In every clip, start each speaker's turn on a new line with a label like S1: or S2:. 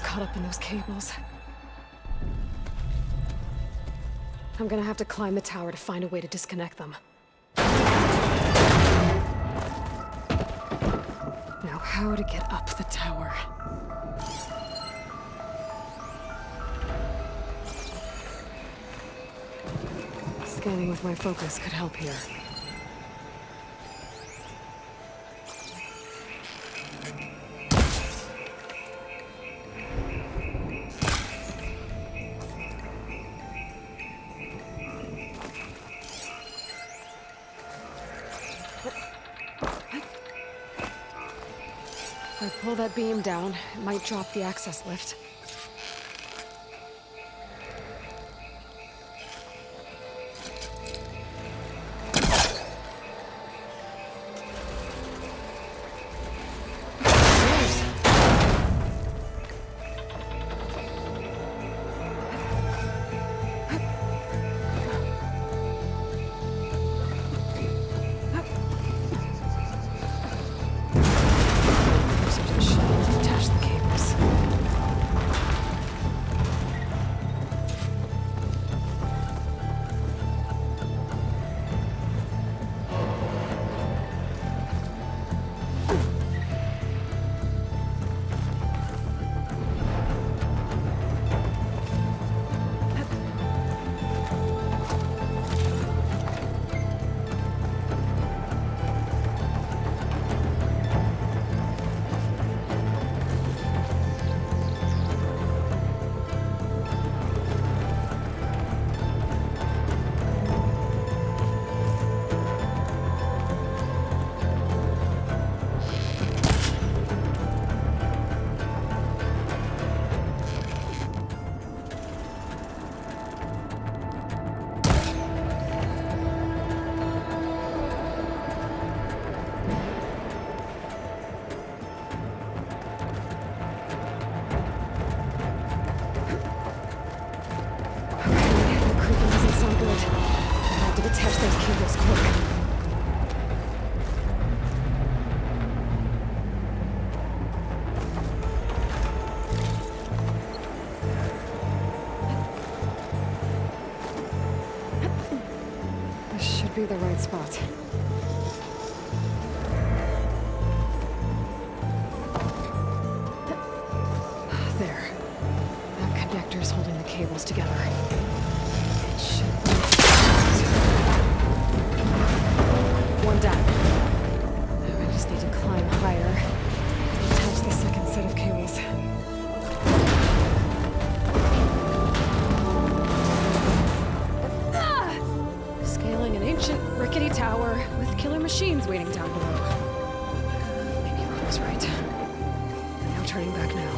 S1: Caught up in those cables. I'm gonna have to climb the tower to find a way to disconnect them. Now, how to get up the tower? Scanning with my focus could help here. If I pull that beam down, it might drop the access lift. Attach those cables quick. This should be the right spot. There. That connector's holding the cables together. It should be... One down. Now I just need to climb higher and attach the second set of cables. Scaling an ancient, rickety tower with killer machines waiting down below. Maybe Rob was right. No turning back now.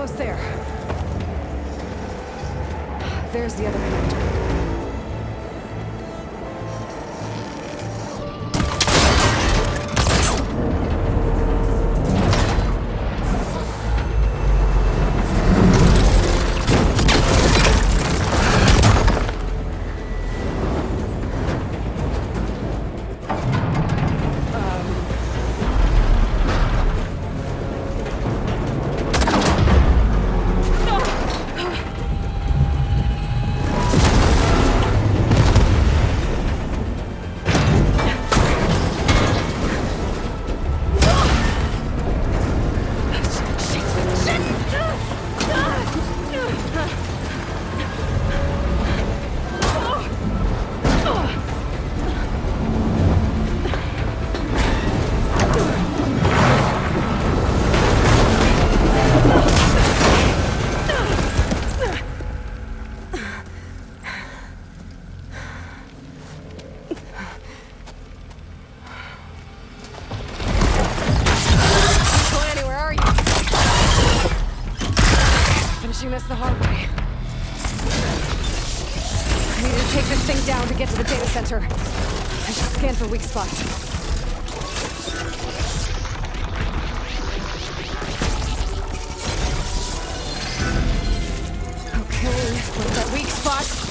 S1: almost there. There's the other connector. This the hard way. I need to take this thing down to get to the data center. I should scan for weak spots. Okay, where's that weak spot?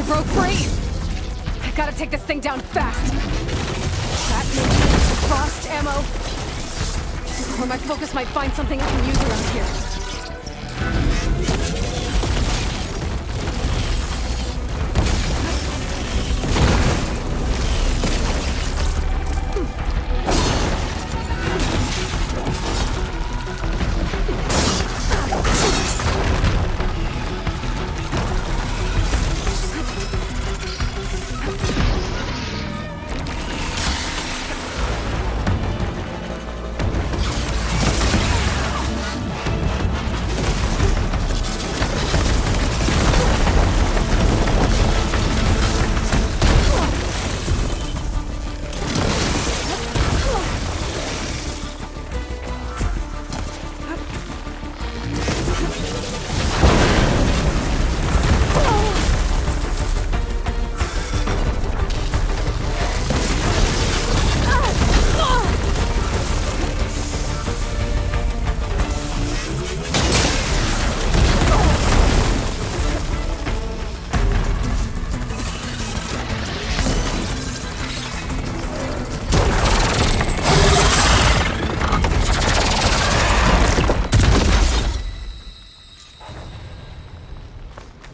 S1: broke free! I gotta take this thing down fast! That frost ammo... Or my focus might find something I can use around here.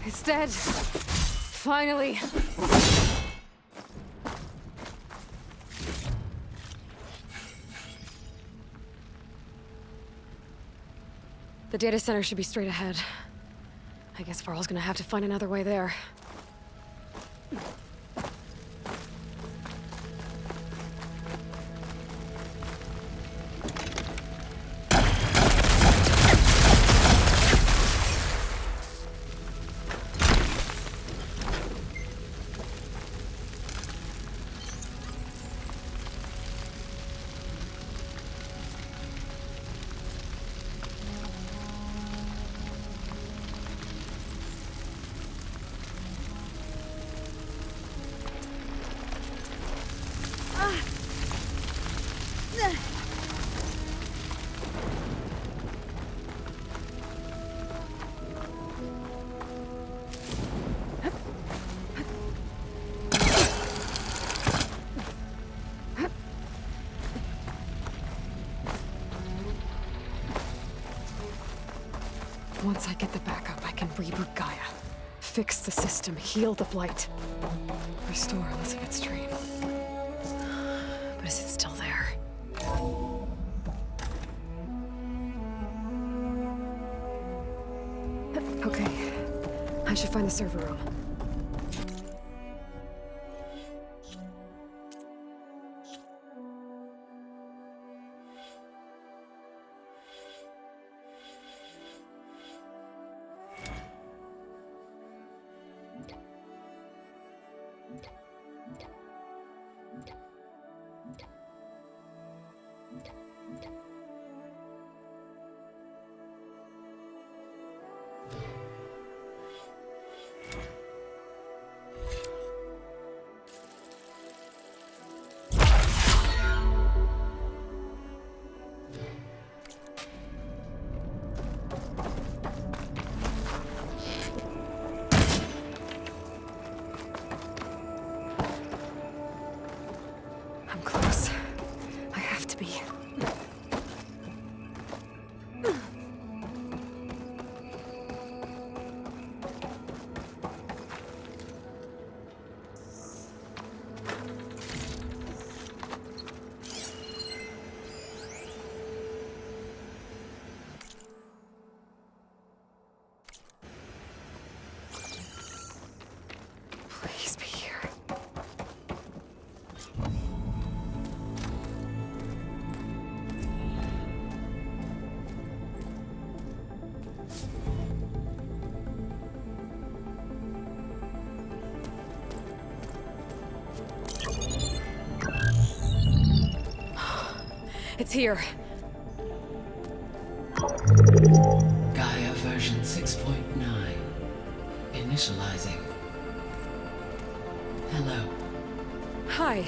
S1: It's dead. Finally. The data center should be straight ahead. I guess Varl's gonna have to find another way there. Once I get the backup, I can reboot Gaia. Fix the system, heal the Blight. Restore Elizabeth's dream. But is it still there? Okay. I should find the server room. I'm close. I have to be. Please be here. It's here.
S2: Gaia version 6.9. Initializing. Hello.
S1: Hi.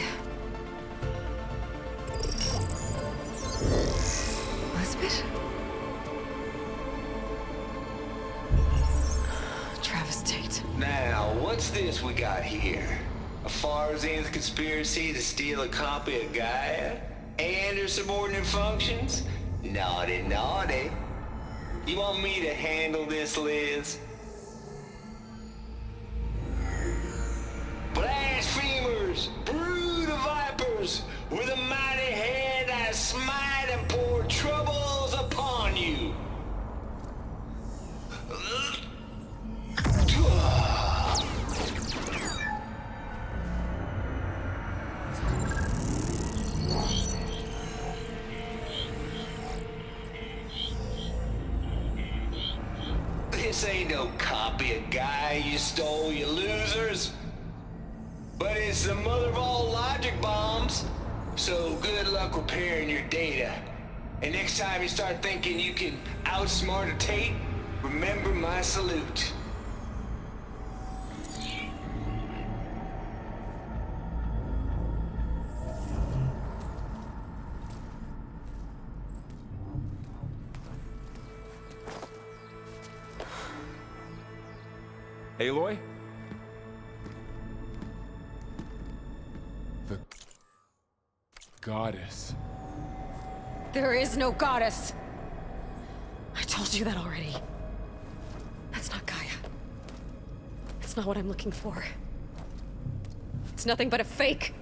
S1: Elizabeth? devastate.
S3: Now, what's this we got here? A Farzian's conspiracy to steal a copy of Gaia? And her subordinate functions? Naughty, naughty. You want me to handle this, Liz? Blasphemers! Brood of vipers! With a mighty hand I smite and pour troubles upon you! This ain't no copy of Gaia you stole, you losers! But it's the mother of all logic bombs. So good luck repairing your data. And next time you start thinking you can outsmart a Tate, remember my salute.
S4: Aloy? The goddess.
S1: There is no goddess! I told you that already. That's not Gaia. It's not what I'm looking for. It's nothing but a fake.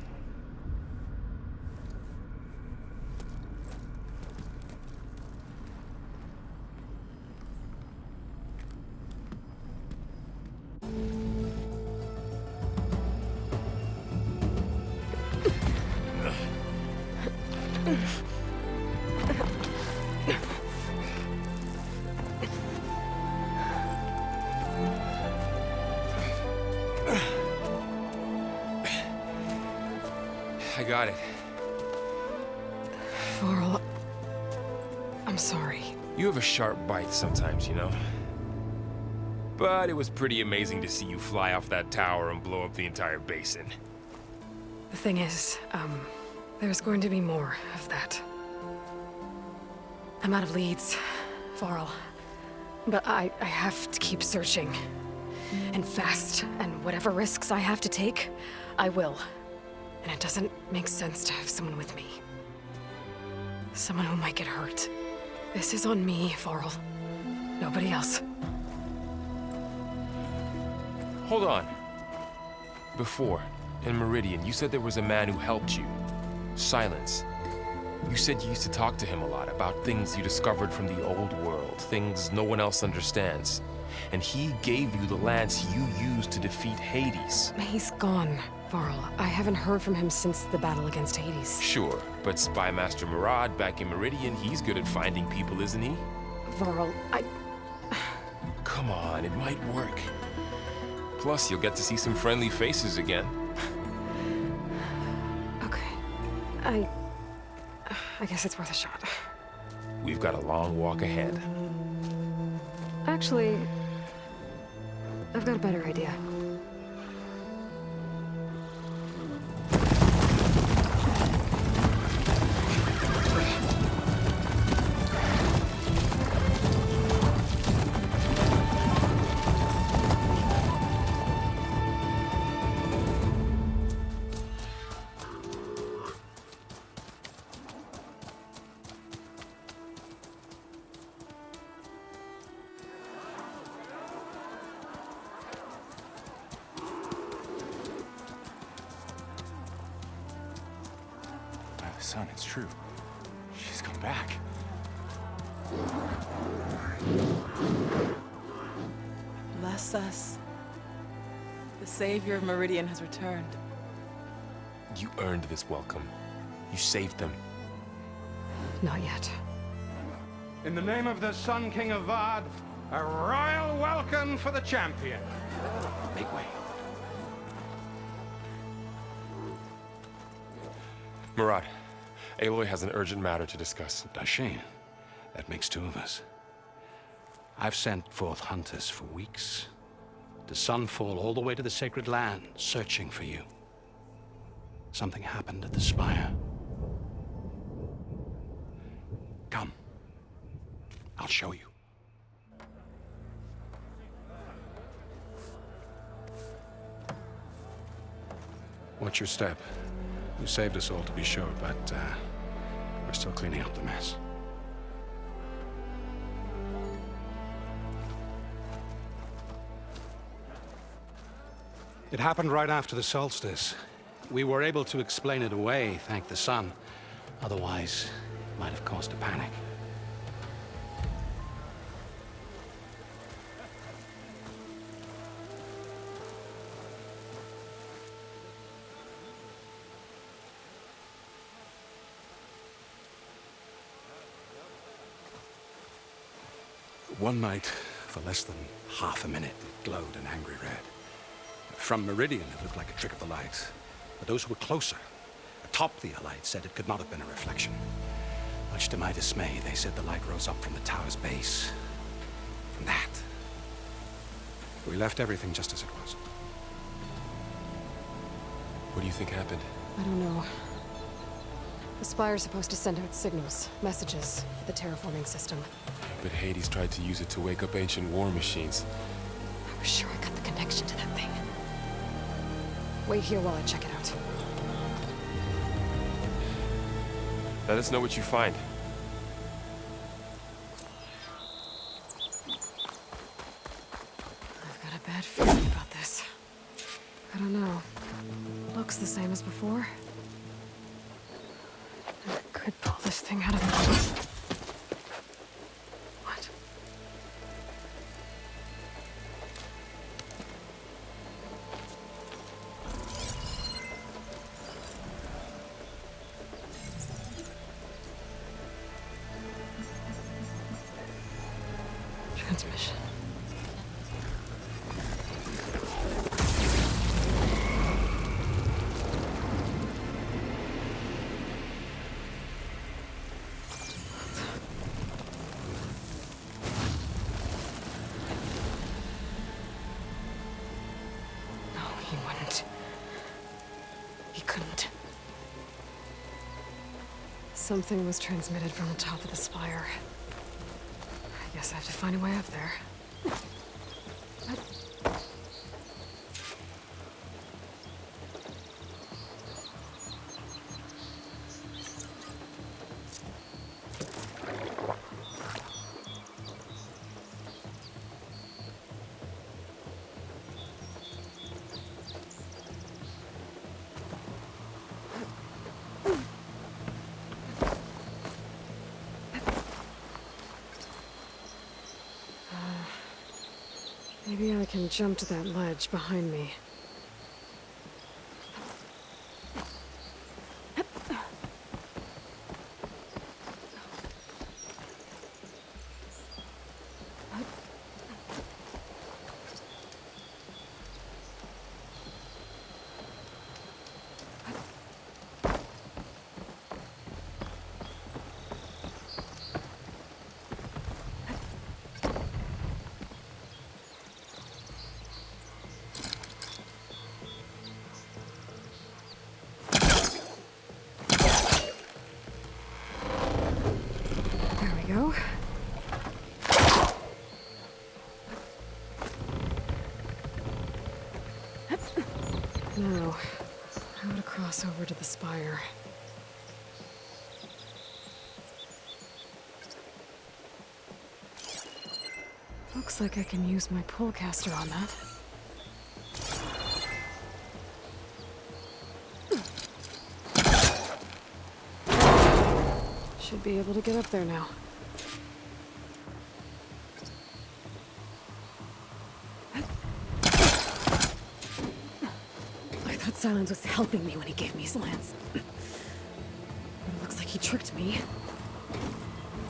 S4: I got it.
S1: Varl, I'm sorry.
S4: You have a sharp bite sometimes, you know? But it was pretty amazing to see you fly off that tower and blow up the entire basin.
S1: The thing is, there's going to be more of that. I'm out of leads, Varl. But I have to keep searching. And fast, and whatever risks I have to take, I will. And it doesn't make sense to have someone with me. Someone who might get hurt. This is on me, Varl. Nobody else.
S4: Hold on. Before, in Meridian, you said there was a man who helped you. Silence. You said you used to talk to him a lot about things you discovered from the old world, things no one else understands. And he gave you the lance you used to defeat Hades.
S1: He's gone, Varl. I haven't heard from him since the battle against Hades.
S4: Sure, but Spy Master Murad back in Meridian, he's good at finding people, isn't he?
S1: Varl,
S4: Come on, it might work. Plus, you'll get to see some friendly faces again.
S1: Okay. I guess it's worth a shot.
S4: We've got a long walk ahead.
S1: Actually, I've got a better idea.
S5: Son, it's true. She's come back.
S6: Bless us. The savior of Meridian has returned.
S4: You earned this welcome. You saved them.
S1: Not yet.
S7: In the name of the Sun King of Vard, a royal welcome for the champion.
S5: Make way.
S4: Murad, Aloy has an urgent matter to discuss.
S5: Dashane, that makes two of us. I've sent forth hunters for weeks, to sunfall all the way to the sacred land, searching for you. Something happened at the spire. Come. I'll show you. Watch your step. You saved us all, to be sure, but we're still cleaning up the mess. It happened right after the solstice. We were able to explain it away, thank the sun. Otherwise, it might have caused a panic. One night, for less than half a minute, it glowed an angry red. From Meridian, it looked like a trick of the light. But those who were closer, atop the light, said it could not have been a reflection. Much to my dismay, they said the light rose up from the tower's base. From that. We left everything just as it was.
S4: What do you think happened?
S1: I don't know. The spire's supposed to send out signals, messages for the terraforming system.
S4: But Hades tried to use it to wake up ancient war machines.
S1: I was sure I got the connection to that thing. Wait here while I check it out.
S4: Let us know what you find.
S1: I've got a bad feeling about this. I don't know. Looks the same as before. I could pull this thing out of the... What? Transmission. No, he wouldn't. He couldn't. Something was transmitted from the top of the spire. I guess I have to find a way up there. Maybe I can jump to that ledge behind me. Go. Now, how to cross over to the spire. Looks like I can use my pullcaster on that. Should be able to get up there now. Silence was helping me when he gave me his lance. But it looks like he tricked me.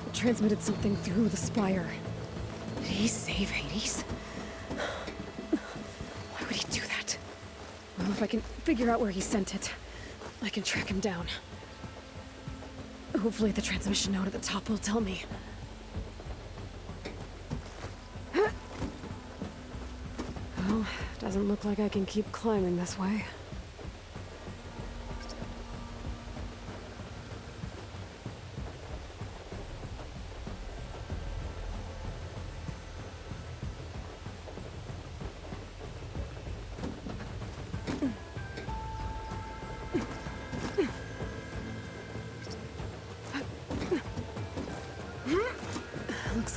S1: It transmitted something through the spire. Did he save Hades? Why would he do that? Well, if I can figure out where he sent it, I can track him down. Hopefully the transmission node at the top will tell me. Well, doesn't look like I can keep climbing this way.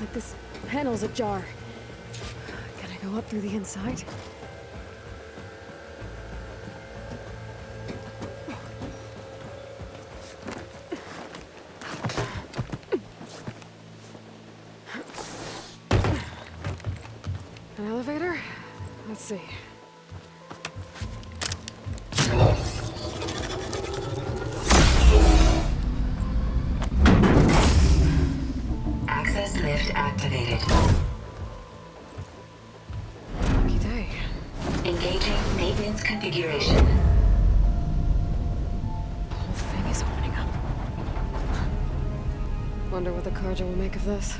S1: Looks like this panel's ajar. Can I go up through the inside? An elevator? Let's see.
S8: Access lift activated.
S1: Lucky day.
S8: Engaging maintenance configuration.
S1: The whole thing is opening up. Wonder what the Karja will make of this.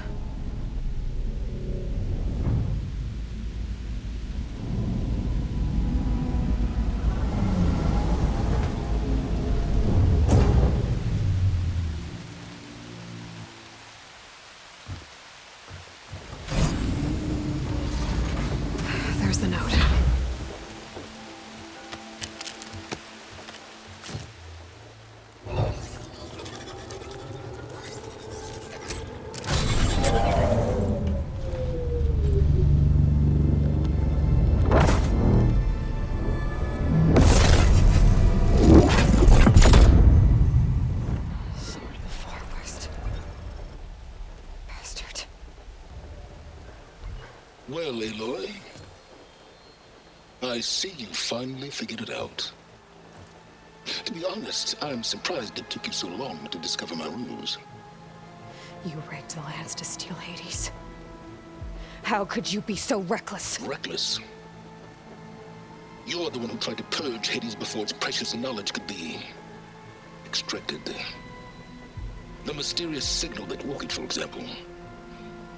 S1: There's the note. Sword of the Far West. Bastard.
S9: Well, Aloy, I see you finally figured it out. To be honest, I'm surprised it took you so long to discover my ruse.
S1: You rigged the lands to steal Hades. How could you be so reckless?
S9: Reckless? You're the one who tried to purge Hades before its precious knowledge could be extracted. The mysterious signal that woke it, for example.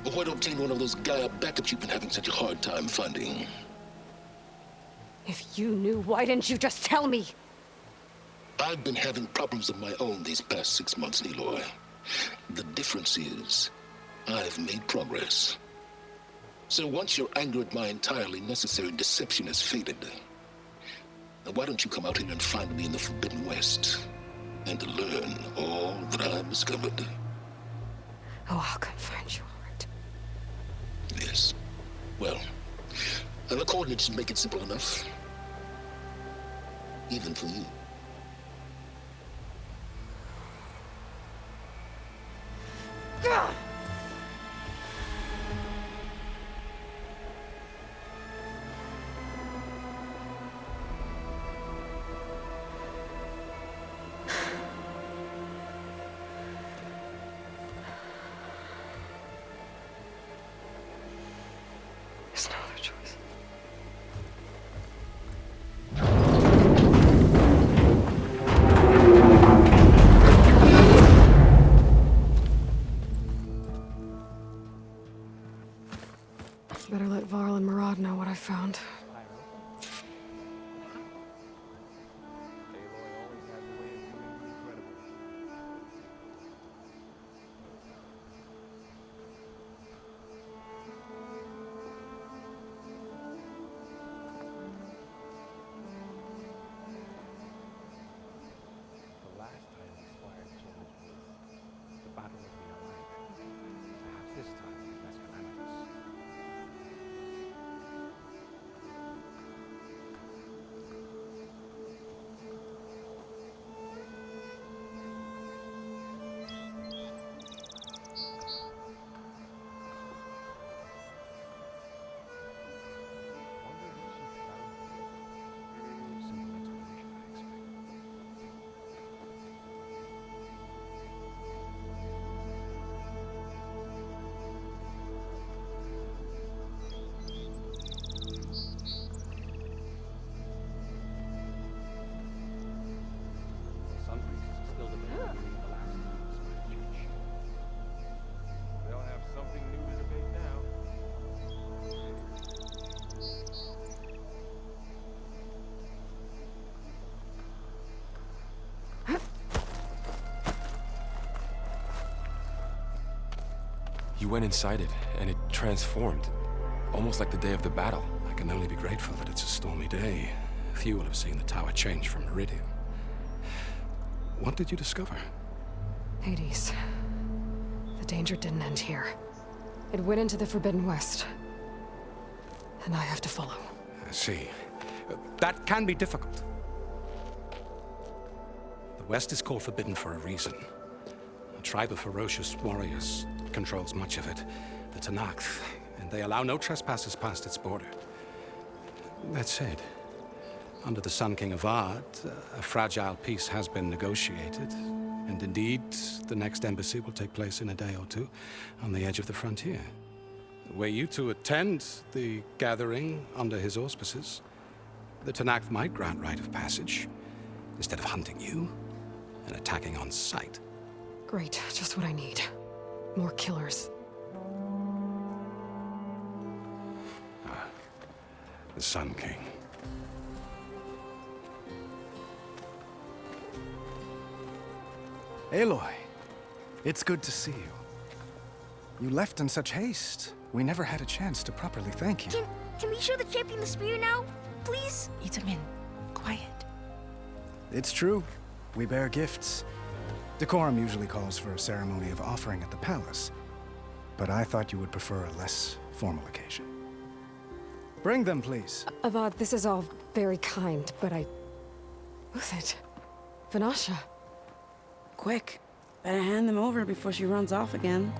S9: Or why to obtain one of those Gaia backups you've been having such a hard time finding.
S1: If you knew, why didn't you just tell me?
S9: I've been having problems of my own these past 6 months, Aloy. The difference is, I've made progress. So once your anger at my entirely necessary deception has faded, now why don't you come out here and find me in the Forbidden West, and learn all that I've discovered?
S1: Oh, I'll come find you, all right.
S9: Yes. Well, the coordinates make it simple enough. Even for you.
S1: Gah! There's no other choice. Better let Varl and Murad know what I found.
S7: The last time the spire changed was the Battle of the Alliance. Perhaps this time will be less calamitous.
S4: You went inside it, and it transformed. Almost like the day of the battle.
S5: I can only be grateful that it's a stormy day. Few will have seen the tower change from Meridian. What did you discover?
S1: Hades. The danger didn't end here. It went into the Forbidden West. And I have to follow.
S5: I see. That can be difficult. The West is called Forbidden for a reason. A tribe of ferocious warriors controls much of it, the Tanakh, and they allow no trespassers past its border. That said, under the Sun King Avad, a fragile peace has been negotiated, and indeed, the next embassy will take place in a day or two on the edge of the frontier. Were you to attend the gathering under his auspices, the Tanakh might grant right of passage, instead of hunting you and attacking on sight.
S1: Great, just what I need. More killers.
S5: The Sun King.
S10: Aloy, it's good to see you. You left in such haste. We never had a chance to properly thank you.
S11: Can we show the champion the spear now? Please?
S6: Itamin, quiet.
S10: It's true. We bear gifts. Decorum usually calls for a ceremony of offering at the palace. But I thought you would prefer a less formal occasion. Bring them, please.
S1: Avad, this is all very kind, but Who's it? Vanasha.
S6: Quick. Better hand them over before she runs off again.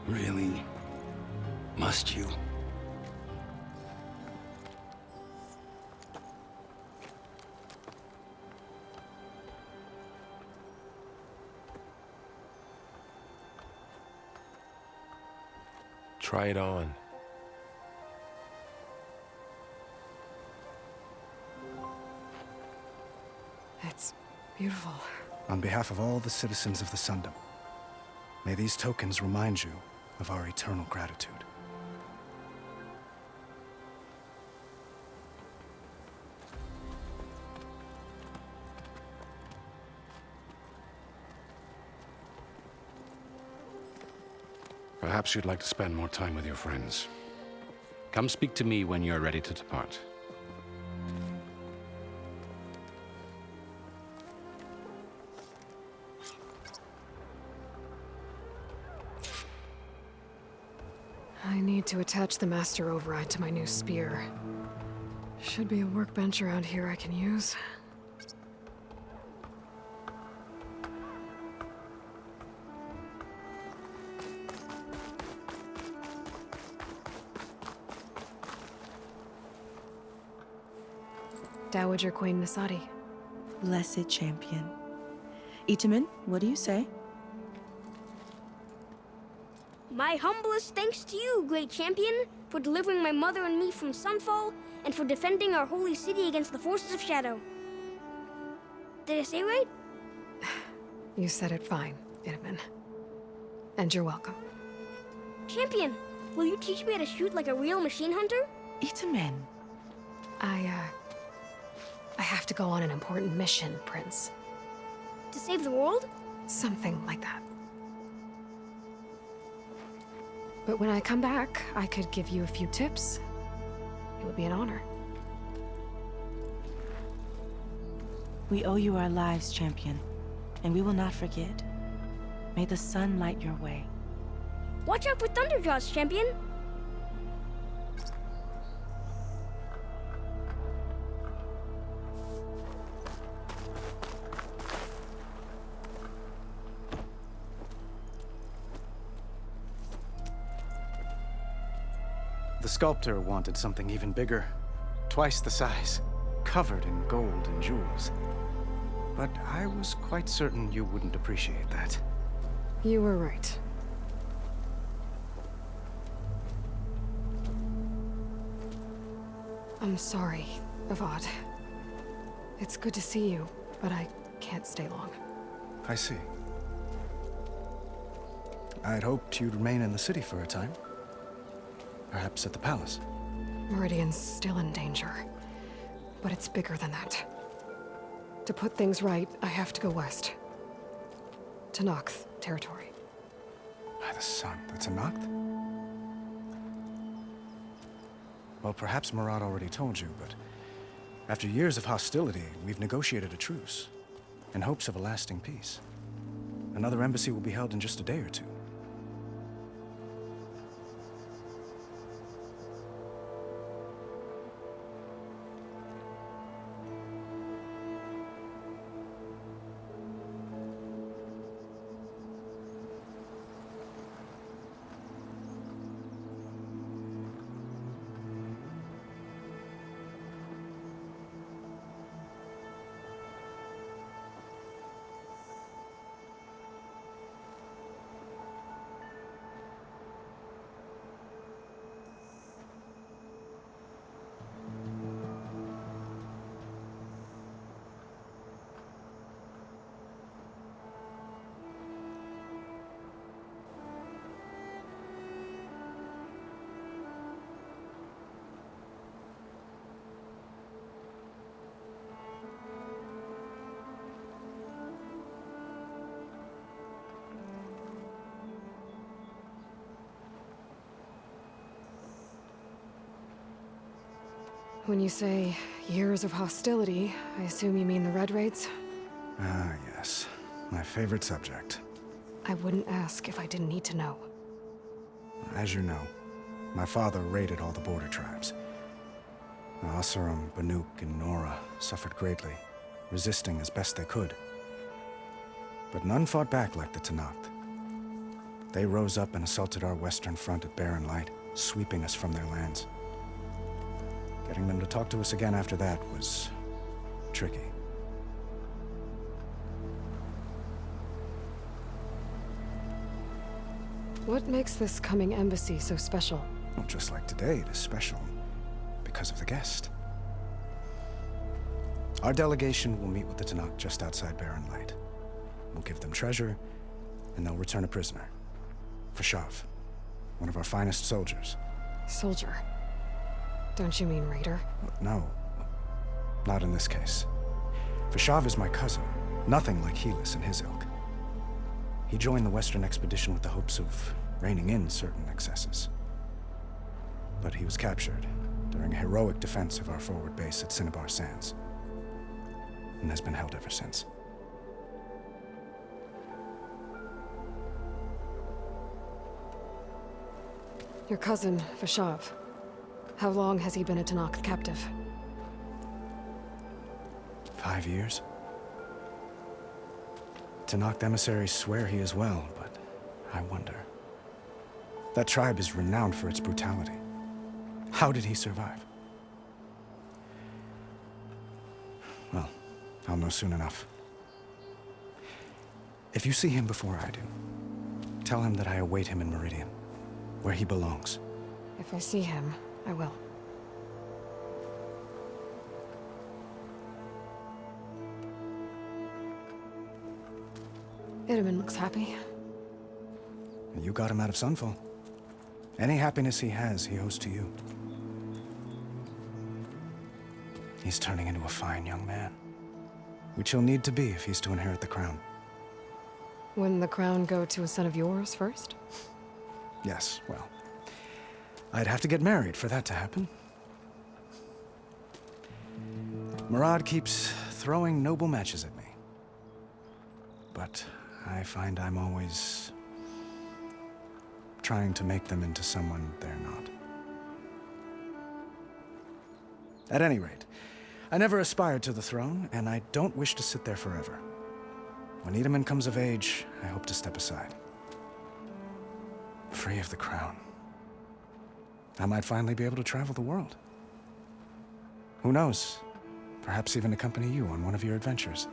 S5: Really? Must you?
S4: Try it on.
S1: It's beautiful.
S10: On behalf of all the citizens of the Sundom, may these tokens remind you of our eternal gratitude.
S5: Perhaps you'd like to spend more time with your friends. Come speak to me when you're ready to depart.
S1: I need to attach the master override to my new spear. Should be a workbench around here I can use. Dowager Queen Nasadi.
S6: Blessed champion. Itamin, what do you say?
S11: My humblest thanks to you, great champion, for delivering my mother and me from Sunfall, and for defending our holy city against the forces of Shadow. Did I say right?
S1: You said it fine, Itamin. And you're welcome.
S11: Champion, will you teach me how to shoot like a real machine hunter?
S6: Itamin.
S1: I have to go on an important mission, Prince.
S11: To save the world?
S1: Something like that. But when I come back, I could give you a few tips. It would be an honor.
S6: We owe you our lives, champion, and we will not forget. May the sun light your way.
S11: Watch out for Thunderjaws, champion!
S10: The sculptor wanted something even bigger. Twice the size, covered in gold and jewels. But I was quite certain you wouldn't appreciate that.
S1: You were right. I'm sorry, Avad. It's good to see you, but I can't stay long.
S10: I see. I'd hoped you'd remain in the city for a time. Perhaps at the palace.
S1: Meridian's still in danger, but it's bigger than that. To put things right, I have to go west. To Noct territory.
S10: By the sun, that's a Noct? Well, perhaps Murad already told you, but after years of hostility, we've negotiated a truce, in hopes of a lasting peace. Another embassy will be held in just a day or two.
S1: When you say years of hostility, I assume you mean the Red Raids?
S10: Ah, yes. My favorite subject.
S1: I wouldn't ask if I didn't need to know.
S10: As you know, my father raided all the border tribes. Asurum, Banuk, and Nora suffered greatly, resisting as best they could. But none fought back like the Tenakth. They rose up and assaulted our western front at Barren Light, sweeping us from their lands. Getting them to talk to us again after that was tricky.
S1: What makes this coming embassy so special?
S10: Well, just like today, it is special because of the guest. Our delegation will meet with the Tenakth just outside Barren Light. We'll give them treasure, and they'll return a prisoner. Fashav, one of our finest soldiers.
S1: Soldier? Don't you mean raider?
S10: No, not in this case. Fashav is my cousin, nothing like Helis and his ilk. He joined the Western expedition with the hopes of reining in certain excesses. But he was captured during a heroic defense of our forward base at Cinnabar Sands, and has been held ever since.
S1: Your cousin, Fashav. How long has he been a Tenakth captive?
S10: 5 years. Tenakth emissaries swear he is well, but I wonder. That tribe is renowned for its brutality. How did he survive? Well, I'll know soon enough. If you see him before I do, tell him that I await him in Meridian, where he belongs.
S1: If I see him, I will. Itamen looks happy.
S10: You got him out of Sunfall. Any happiness he has, he owes to you. He's turning into a fine young man, which he'll need to be if he's to inherit the crown.
S1: Wouldn't the crown go to a son of yours first?
S10: Yes, well, I'd have to get married for that to happen. Murad keeps throwing noble matches at me. But I find I'm always trying to make them into someone they're not. At any rate, I never aspired to the throne, and I don't wish to sit there forever. When Itamen comes of age, I hope to step aside. Free of the crown. I might finally be able to travel the world. Who knows? Perhaps even accompany you on one of your adventures.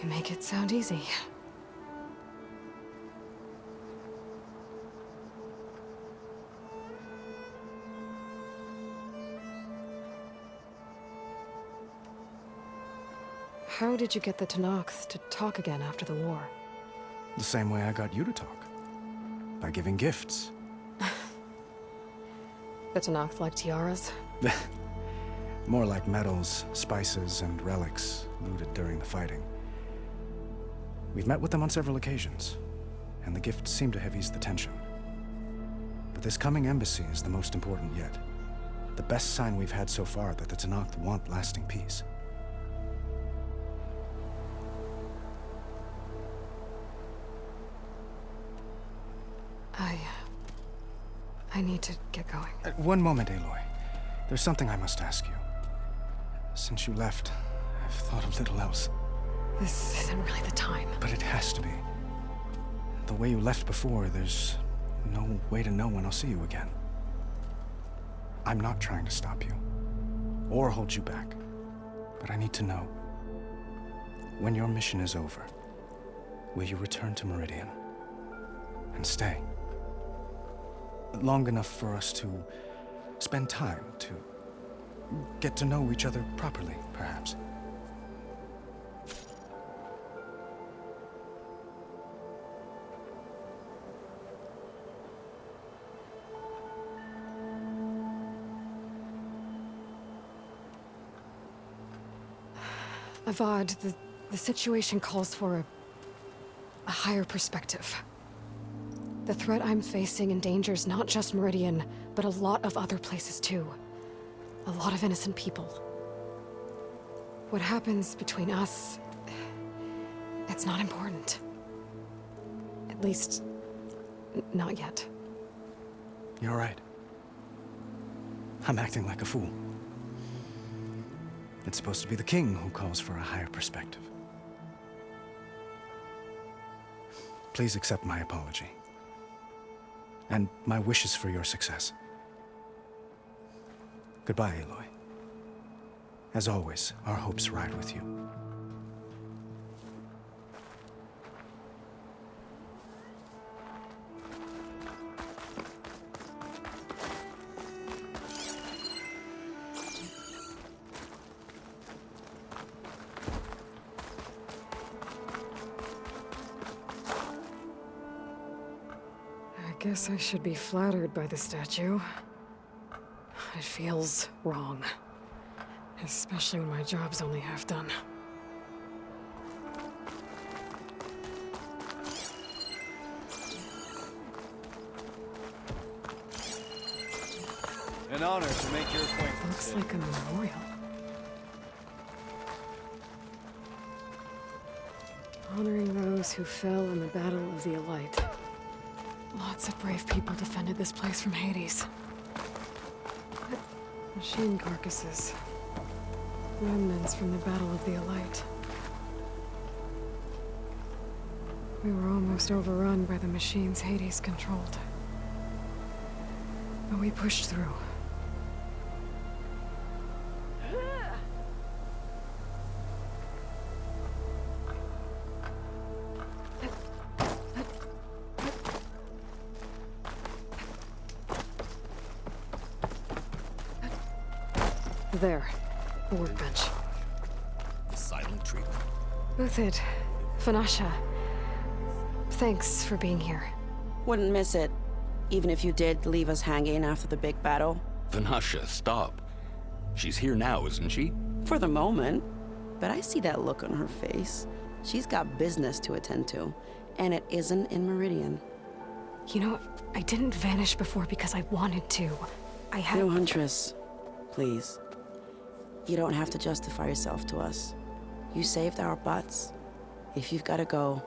S1: You make it sound easy. How did you get the Tenakth to talk again after the war?
S10: The same way I got you to talk. By giving gifts.
S1: The Tenakth like tiaras?
S10: More like medals, spices, and relics looted during the fighting. We've met with them on several occasions, and the gifts seem to have eased the tension. But this coming embassy is the most important yet. The best sign we've had so far that the Tenakth want lasting peace.
S1: I need to get going.
S10: One moment, Aloy. There's something I must ask you. Since you left, I've thought of little else.
S1: This isn't really the time.
S10: But it has to be. The way you left before, there's no way to know when I'll see you again. I'm not trying to stop you, or hold you back. But I need to know, when your mission is over, will you return to Meridian? And stay? Long enough for us to spend time, to get to know each other properly, perhaps.
S1: Avad, the situation calls for a higher perspective. The threat I'm facing endangers not just Meridian, but a lot of other places too. a lot of innocent people. What happens between us, it's not important. At least, not yet.
S10: You're right. I'm acting like a fool. It's supposed to be the king who calls for a higher perspective. Please accept my apology. And my wishes for your success. Goodbye, Aloy. As always, our hopes ride with you.
S1: I guess I should be flattered by the statue. It feels wrong. Especially when my job's only half done.
S12: An honor to make your acquaintance.
S1: Looks like a memorial. Honoring those who fell in the Battle of the Elite. Lots of brave people defended this place from Hades. Machine carcasses. Remnants from the Battle of the Elite. We were almost overrun by the machines Hades controlled. But we pushed through. There. A workbench.
S13: The silent treatment.
S1: Uthid. Vanasha. Thanks for being here.
S14: Wouldn't miss it, even if you did leave us hanging after the big battle.
S13: Vanasha, stop. She's here now, isn't she?
S14: For the moment. But I see that look on her face. She's got business to attend to, and it isn't in Meridian.
S1: You know, I didn't vanish before because I wanted to. I had—
S14: No, Huntress. Please. You don't have to justify yourself to us. You saved our butts. If you've got to go,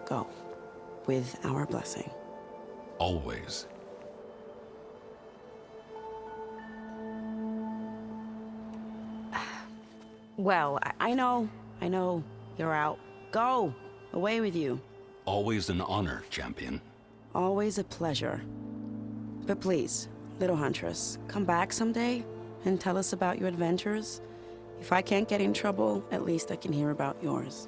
S14: go. With our blessing.
S13: Always.
S14: Well, I know. You're out. Go! Away with you.
S13: Always an honor, champion.
S14: Always a pleasure. But please, little Huntress, come back someday and tell us about your adventures. If I can't get in trouble, at least I can hear about yours.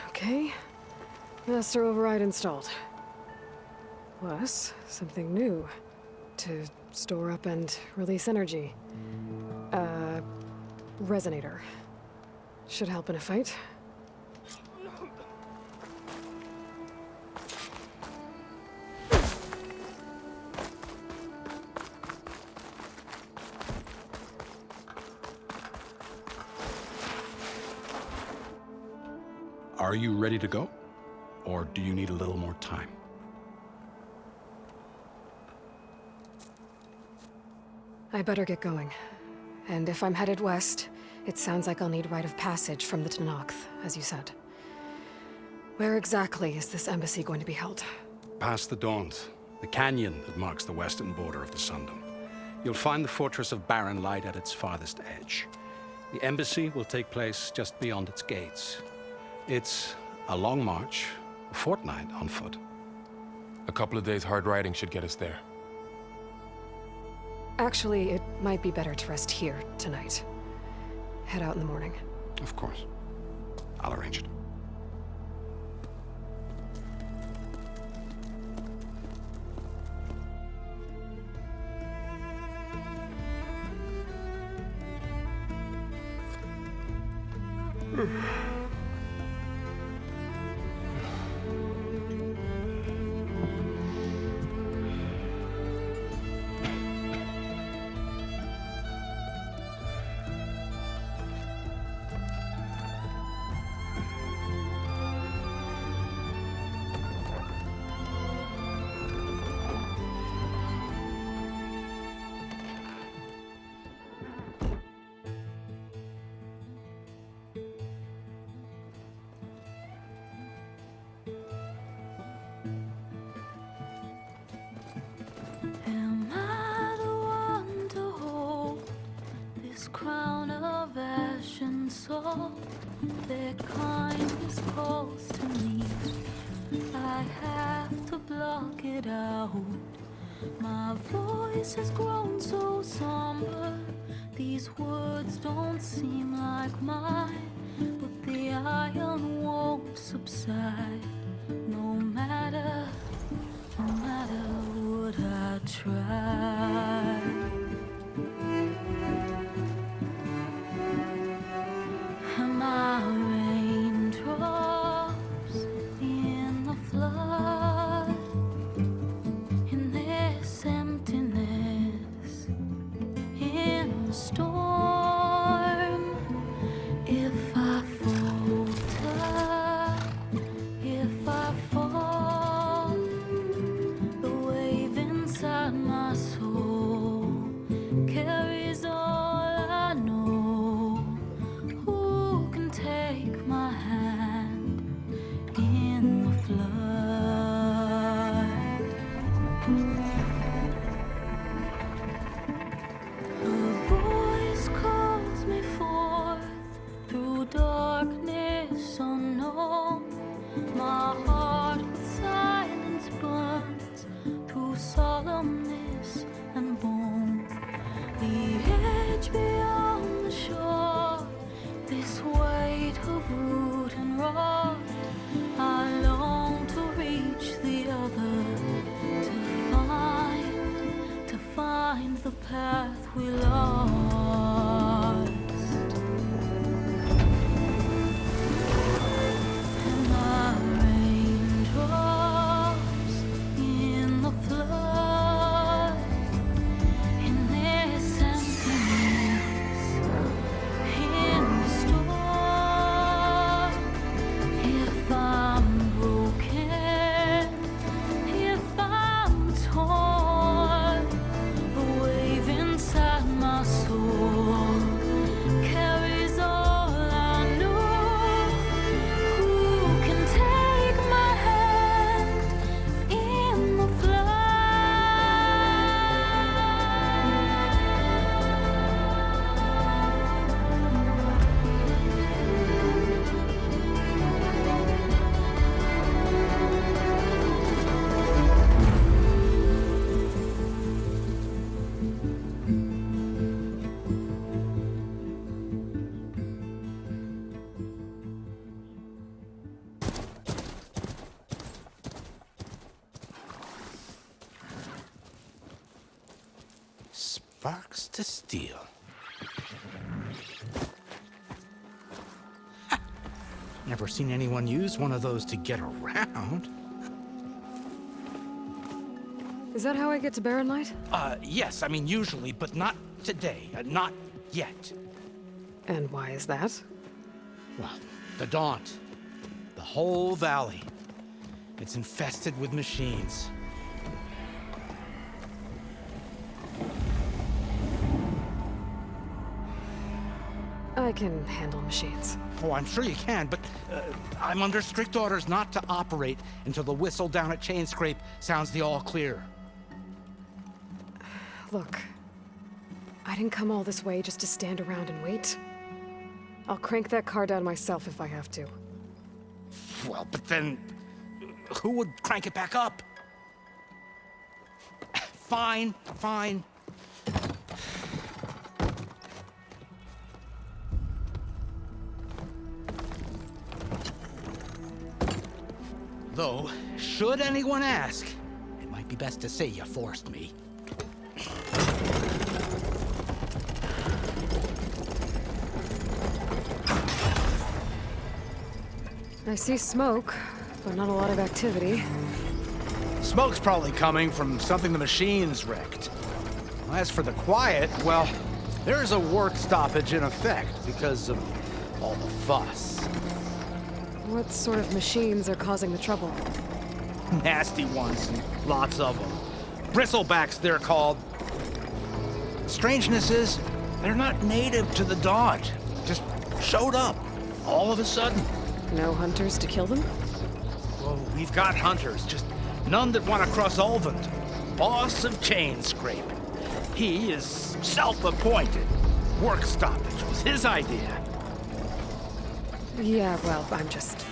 S1: Okay. Master override installed. Plus, something new. To store up and release energy. Resonator. Should help in a fight.
S5: Are you ready to go? Or do you need a little more time?
S1: I better get going. And if I'm headed west, it sounds like I'll need rite of passage from the Tenakth, as you said. Where exactly is this embassy going to be held?
S5: Past the Daunt, the canyon that marks the western border of the Sundom. You'll find the fortress of Barren Light at its farthest edge. The embassy will take place just beyond its gates. It's a long march, a fortnight on foot.
S4: A couple of days hard riding should get us there.
S1: Actually, it might be better to rest here tonight. Head out in the morning.
S5: Of course. I'll arrange it.
S15: Their kindness calls to me. I have to block it out. My voice has grown so somber. These words don't seem like mine, but the iron won't subside. No matter what I try. And my raindrops in the flood, in this emptiness, in the storm. If I falter, if I fall, the wave inside my soul carries all I know. Who can take my hand in the flood? A voice calls me forth through darkness unknown. My heart with silence burns through solemnness and bone. The edge beyond the shore, this weight of root and rod. I long to reach the other, to find the path we lost. And my raindrops in the flood, in this emptiness, in the storm. If I'm broken, if I'm torn, the wave inside my soul carries all I know. Who can take my hand in the flood?
S5: Sparks to steel. Ha! Never seen anyone use one of those to get around.
S1: Is that how I get to Barren Light?
S5: Yes, I mean usually, but not today. Not yet.
S1: And why is that?
S5: Well, the Daunt. The whole valley. It's infested with machines.
S1: I can handle machines.
S5: Oh, I'm sure you can, but I'm under strict orders not to operate until the whistle down at Chainscrape sounds the all clear.
S1: Look, I didn't come all this way just to stand around and wait. I'll crank that car down myself if I have to.
S5: Well, but then who would crank it back up? Fine, fine. Though, should anyone ask, it might be best to say you forced me.
S1: I see smoke, but not a lot of activity.
S5: Smoke's probably coming from something the machines wrecked. As for the quiet, well, there's a work stoppage in effect because of all the fuss.
S1: What sort of machines are causing the trouble?
S5: Nasty ones, and lots of them. Bristlebacks, they're called. Strangeness is, they're not native to the Daunt. Just showed up, all of a sudden.
S1: No hunters to kill them?
S5: Well, we've got hunters, just none that want to cross Ulvund. Boss of Chainscrape. He is self-appointed. Work stoppage was his idea.
S1: Yeah, well, I'm just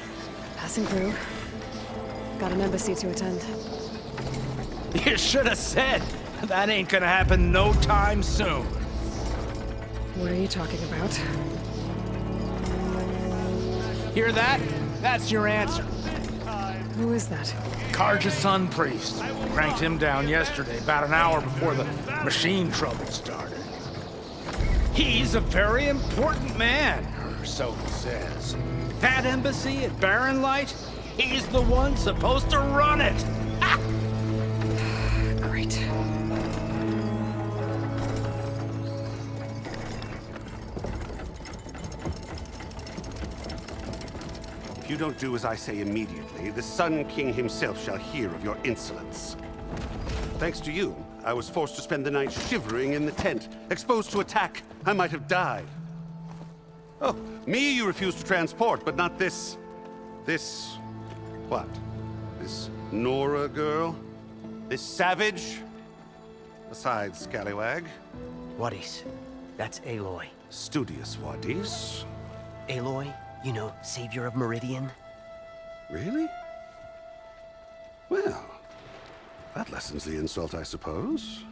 S1: passing through. Got an embassy to attend.
S16: You should have said. That ain't gonna happen no time soon.
S1: What are you talking about?
S16: Hear that? That's your answer.
S1: Who is that?
S16: Karja's son priest. Cranked him down yesterday, about an hour before the machine trouble started. He's a very important man, or so he says. That embassy at Barren Light, he's the one supposed to run it. Ha!
S1: Great.
S5: If you don't do as I say immediately, the Sun King himself shall hear of your insolence. Thanks to you, I was forced to spend the night shivering in the tent, exposed to attack. I might have died. Oh, me you refuse to transport, but not this... what? This Nora girl? This savage? Besides, scallywag.
S17: Wadis. That's Aloy.
S5: Studious Wadis.
S17: Aloy, you know, savior of Meridian.
S5: Really? Well, that lessens the insult, I suppose.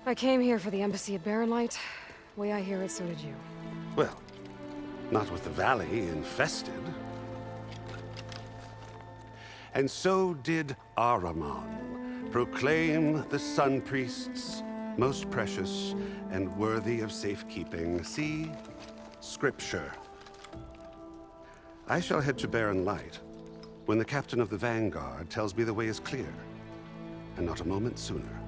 S1: I came here for the embassy at Barren Light. Way I hear it, so did you.
S5: Well, not with the valley infested. And so did Ahriman proclaim the Sun Priests most precious and worthy of safekeeping. See? Scripture. I shall head to Barren Light when the captain of the Vanguard tells me the way is clear, and not a moment sooner.